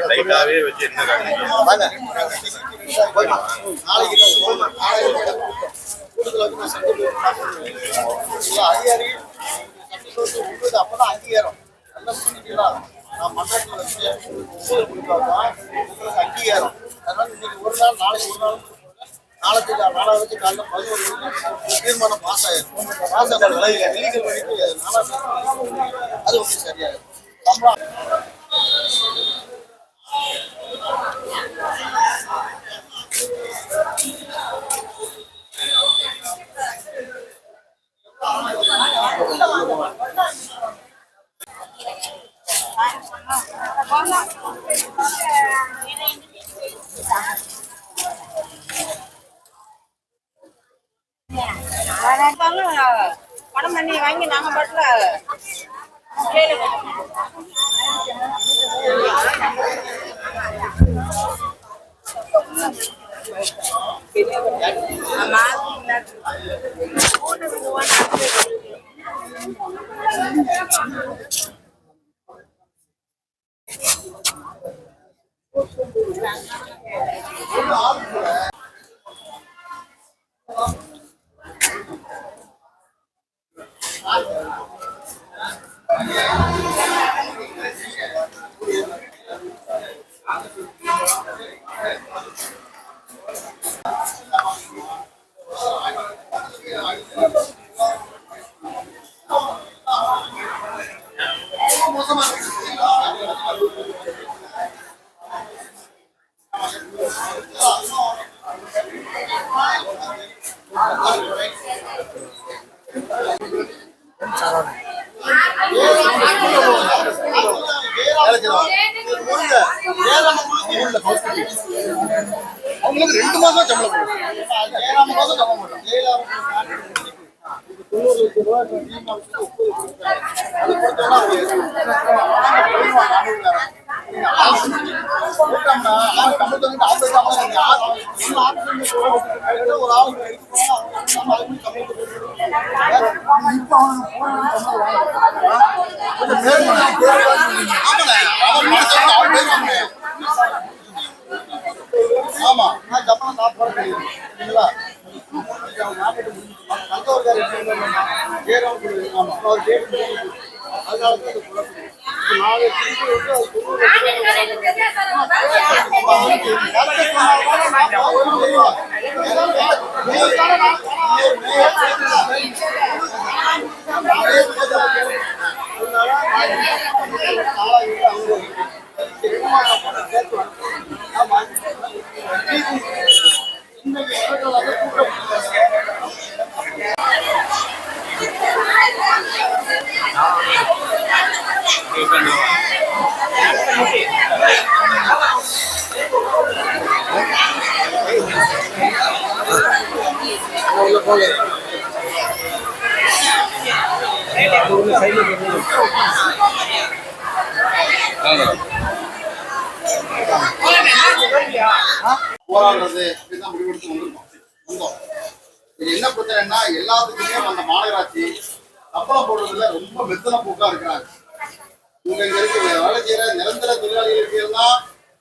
லைட்டாவே வச்சு என்ன அப்பதான் அங்கீகாரம் நான் மண்டலத்தில் வச்சு உங்களுக்கு அங்கீகாரம். அதனால இன்னைக்கு ஒரு நாள் நாளைக்கு ஒரு நாள் நாலாவது காலைல 11 மணிக்கு தீர்மானம் பாஸ் ஆயிரும். பாஸ் ஆகிற லீகல் வழிக்கு அது ஒன்றும் சரியாயிரும். பணம் பண்ணி வாங்கி நாங்க பாட்டுல கேளு அவங்களுக்கு 2 மாசம் சம்பளம் போடும். 7ஆம் மாசம் சம்பளம் போடும். 7ஆம் ஆமா நான் ஜப்பான் சாப்பிட சரிங்களா? போராடுறது இப்படிதான் முடிவெடுத்து வந்தோம். இது என்ன பிரச்சனைன்னா எல்லாத்துக்குமே அந்த மாநகராட்சி சம்பளம் போடுறதுல ரொம்ப மெத்தன போக்கா இருக்கிறாங்க. இங்க இருக்க வேலை செய்யற நிரந்தர தொழிலாளிகளுக்கு எல்லாம்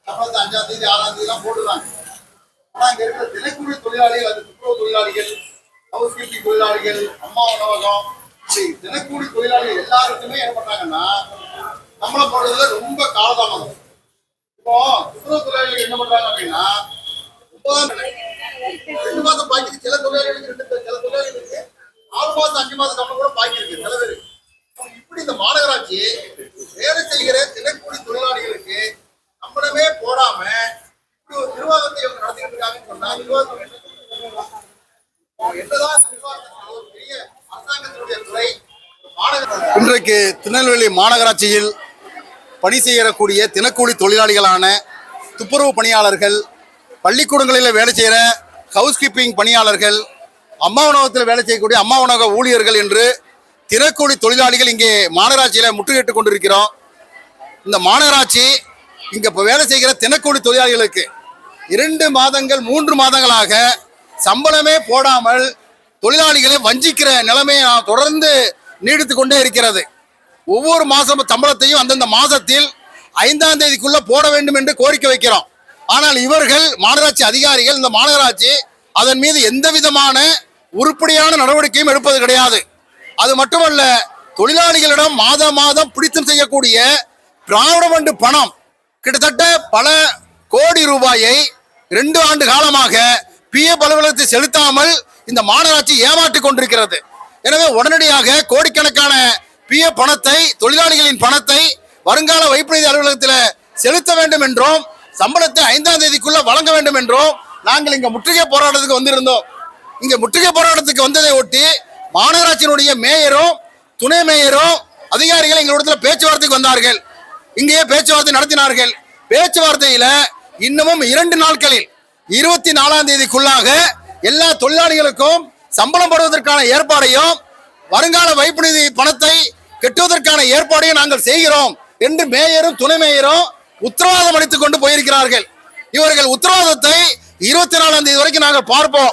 சம்பளத்தை 5ஆம் தேதி 6ஆம் தேதி எல்லாம் போடுறாங்க. ஆனா இங்க இருக்கிற தினக்கூலி தொழிலாளிகள், அது துப்புரவு தொழிலாளிகள், ஹவுஸ் கீப்பிங் தொழிலாளிகள், அம்மா உணவகம், தினக்கூலி தொழிலாளிகள் எல்லாருக்குமே என்ன பண்றாங்கன்னா சம்பளம் போடுறதுல ரொம்ப காலதாமதம். இப்போ துப்புரவு தொழிலாளிகள் என்ன பண்றாங்க அப்படின்னா 2 மாசம் பாக்கி, சில தொழிலாளிகளுக்கு சில தொழிலாளிகளுக்கு 6 மாசம் 5 மாசம் சம்பளம் கூட பாக்கி இருக்கு சில பேரு. இப்படி இந்த மாநகராட்சி வேலை செய்கிற தினக்கூலி தொழிலாளிகளுக்கு சம்பளமே போடாம இப்படி ஒரு நிர்வாகத்தை இவங்க நடத்திட்டு இருக்காங்கன்னு சொன்னா என்னதான் நிர்வாகத்தின் ஒரு பெரிய அரசாங்கத்தினுடைய துறை மாநகர இன்றைக்கு திருநெல்வேலி மாநகராட்சியில் பணி செய்யக்கூடிய தினக்கூலி தொழிலாளிகளான துப்புரவு பணியாளர்கள், பள்ளிக்கூடங்களில் வேலை செய்கிற ஹவுஸ் கீப்பிங் பணியாளர்கள், அம்மா உணவகத்தில் வேலை செய்யக்கூடிய அம்மா உணவக ஊழியர்கள் என்று தினக்கூலி தொழிலாளிகள் இங்கே மாநகராட்சியில் முற்றுகையிட்டு கொண்டிருக்கிறோம். இந்த மாநகராட்சி இங்கே இப்போ வேலை செய்கிற தினக்கூலி தொழிலாளிகளுக்கு 2 மாதங்கள் 3 மாதங்களாக சம்பளமே போடாமல் தொழிலாளிகளை வஞ்சிக்கிற நிலைமையை தொடர்ந்து நீடித்து கொண்டே இருக்கிறது. ஒவ்வொரு மாதம் சம்பளத்தையும் அந்தந்த மாதத்தில் 5ஆம் தேதிக்குள்ள போட வேண்டும் என்று கோரிக்கை வைக்கிறோம். ஆனால் இவர்கள் மாநகராட்சி அதிகாரிகள், இந்த மாநகராட்சி அதன் மீது எந்த விதமான உருப்படியான நடவடிக்கையும் எடுப்பது கிடையாது. அது மட்டுமல்ல, தொழிலாளிகளிடம் மாதம் பிடித்தம் செய்யக்கூடிய திராவிட ஃபண்டு பணம் கிட்டத்தட்ட பல கோடி ரூபாயை 2 ஆண்டு காலமாக பிஎஃப் அலுவலகத்தை செலுத்தாமல் இந்த மாநகராட்சி ஏமாற்றிக் கொண்டிருக்கிறது. எனவே உடனடியாக கோடிக்கணக்கான பிஎஃப் பணத்தை, தொழிலாளிகளின் பணத்தை வருங்கால வைப்பு நிதி அலுவலகத்தில் செலுத்த வேண்டும் என்றும், சம்பளத்தை 5ஆம் தேதிக்குள்ள வழங்க வேண்டும் என்றும் நாங்கள் இங்க முற்றுகை போராட்டத்துக்கு வந்திருந்தோம். இங்க முற்றுகை போராட்டத்துக்கு வந்ததை ஒட்டி மாநகராட்சியினுடைய மேயரும் துணை மேயரும் அதிகாரிகள் எங்களிடத்துல பேச்சுவார்த்தைக்கு வந்தார்கள். இங்கேயே பேச்சுவார்த்தை நடத்தினார்கள். பேச்சுவார்த்தையில இன்னமும் 2 நாட்களில் 24ஆம் தேதிக்குள்ளாக எல்லா தொழிலாளிகளுக்கும் சம்பளம் போடுவதற்கான ஏற்பாடையும், வருங்கால வைப்பு நிதி பணத்தை கட்டுவதற்கான ஏற்பாடையும் நாங்கள் செய்கிறோம் என்று மேயரும் துணை மேயரும் உத்தரவாதம் அளித்துக் கொண்டு போயிருக்கிறார்கள். இவர்கள் உத்தரவாதத்தை 24ஆம் தேதி வரைக்கும் நாங்கள் பார்ப்போம்.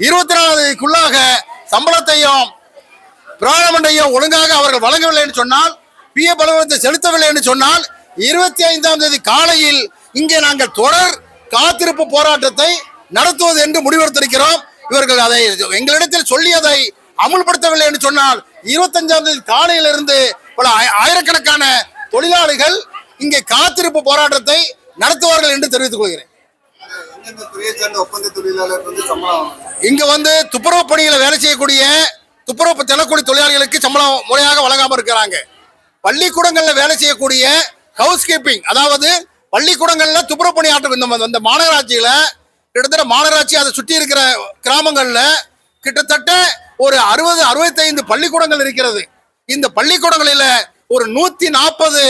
24ஆம் தேதிக்குள்ளாக சம்பளத்தையும் பிராணமண்டையும் ஒழுங்காக அவர்கள் வழங்கவில்லை என்று சொன்னால், பிஎஃப் அலுவலகத்தை செலுத்தவில்லை என்று சொன்னால் 25ஆம் தேதி காலையில் இங்கே நாங்கள் தொடர் காத்திருப்பு போராட்டத்தை நடத்துவது என்று முடிவெடுத்திருக்கிறோம். இவர்கள் அதை எங்களிடத்தில் சொல்லி அதை அமுல்படுத்தவில்லை என்று சொன்னால் 25ஆம் தேதி காலையிலிருந்து பல ஆயிரக்கணக்கான தொழிலாளிகள் இங்கே காத்திருப்பு போராட்டத்தை நடத்துவார்கள் என்று தெரிவித்துக் கொள்கிறேன். இங்க துப்புரவு பணிகளை வேலை செய்யக்கூடிய துப்புரவு தினக்கூலி தொழிலாளிகளுக்கு சம்பளம் முறையாக வழங்காம இருக்கிறாங்க. பள்ளிக்கூடங்கள்ல வேலை செய்யக்கூடிய ஹவுஸ் கீப்பிங், அதாவது பள்ளிக்கூடங்கள்ல துப்புரவு பணி ஆற்ற இந்த மாநகராட்சியில கிட்டத்தட்ட மாநகராட்சி அதை சுற்றி இருக்கிற கிராமங்கள்ல கிட்டத்தட்ட ஒரு 60-65 பள்ளிக்கூடங்கள் இருக்கிறது. இந்த பள்ளிக்கூடங்களில் ஒரு 140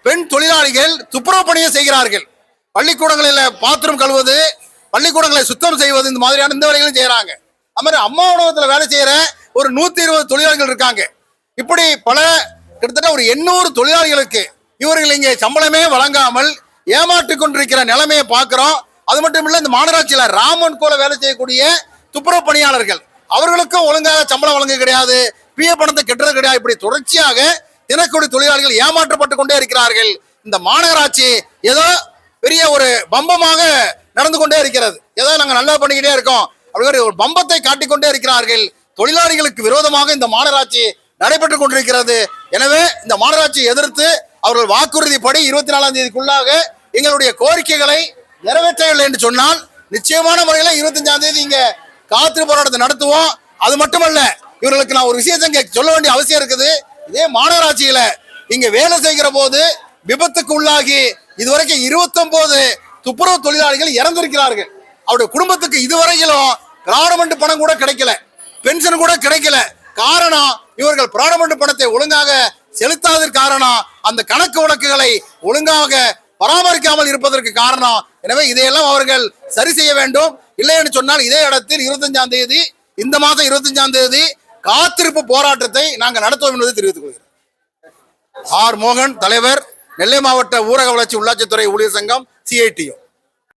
பெண் தொழிலாளிகள் துப்புரவு பணியை செய்கிறார்கள். பள்ளிக்கூடங்களில் பாத்திரம் கழுவது, பள்ளிக்கூடங்களை சுத்தம் செய்வது, இந்த மாதிரியான இந்த வேலைகளும் செய்யறாங்க. அது மாதிரி அம்மா உணவகத்தில் வேலை செய்யற ஒரு 120 தொழிலாளிகள் இருக்காங்க. இப்படி பல கிட்டத்தட்ட ஒரு 800 தொழிலாளிகளுக்கு இவர்கள் இங்கே சம்பளமே வழங்காமல் ஏமாற்றிக் கொண்டிருக்கிற நிலைமையை பார்க்கிறோம். அது மட்டும் இல்ல, இந்த மாநகராட்சியில ராமன் கோல வேலை செய்யக்கூடிய துப்புரவு பணியாளர்கள் அவர்களுக்கும் ஒழுங்காக சம்பளம் வழங்க கிடையாது, பிஎஃப் பணத்தை கெட்டுறது கிடையாது. இப்படி தொடர்ச்சியாக தினக்கூலி தொழிலாளிகள் ஏமாற்றப்பட்டு கொண்டே இருக்கிறார்கள். இந்த மாநகராட்சி ஏதோ பெரிய ஒரு பம்பமாக நடந்து கொண்டே இருக்கிறது. ஏதோ நாங்கள் நல்லா பண்ணிக்கிட்டே இருக்கோம் அப்படி ஒரு பம்பத்தை காட்டிக்கொண்டே இருக்கிறார்கள். தொழிலாளிகளுக்கு விரோதமாக இந்த மாநகராட்சி நடைபெற்றுக் கொண்டிருக்கிறது. எனவே இந்த மாநகராட்சியை எதிர்த்து அவர்கள் வாக்குறுதிப்படி 24ஆம் தேதிக்குள்ளாக எங்களுடைய கோரிக்கைகளை நிறைவேற்றவில்லை என்று சொன்னால் நிச்சயமான முறையில் 25ஆம் தேதி இங்க காத்திருப்பு போராட்டத்தை நடத்துவோம். அது மட்டுமல்ல, இவர்களுக்கு நான் ஒரு விஷயத்தை இங்க சொல்ல வேண்டிய அவசியம் இருக்குது. இதே மாநகராட்சியில இங்க வேலை செய்கிற போது விபத்துக்கு உள்ளாகி இதுவரைக்கும் 29 துப்புரவு தொழிலாளிகள் இறந்திருக்கிறார்கள். அவருடைய குடும்பத்துக்கு இதுவரையிலும் பிராணமண்டு பணம் கூட கிடைக்கல, பென்ஷன் கூட கிடைக்கல. காரணம், இவர்கள் பிராணமண்டு பணத்தை ஒழுங்காக செலுத்தாததற்கு காரணம், அந்த கணக்கு வழக்குகளை ஒழுங்காக பராமரிக்காமல் இருப்பதற்கு காரணம். எனவே இதையெல்லாம் அவர்கள் சரி செய்ய வேண்டும். இல்லை என்று சொன்னால் இதே இடத்தில் 25ஆம் தேதி, இந்த மாதம் 25ஆம் தேதி காத்திருப்பு போராட்டத்தை நாங்கள் நடத்துவோம் என்பதை தெரிவித்துக் கொள்கிறோம். ஆர் மோகன், தலைவர், நெல்லை மாவட்ட ஊரக வளர்ச்சி உள்ளாட்சித்துறை ஊழியர் சங்கம், CITO.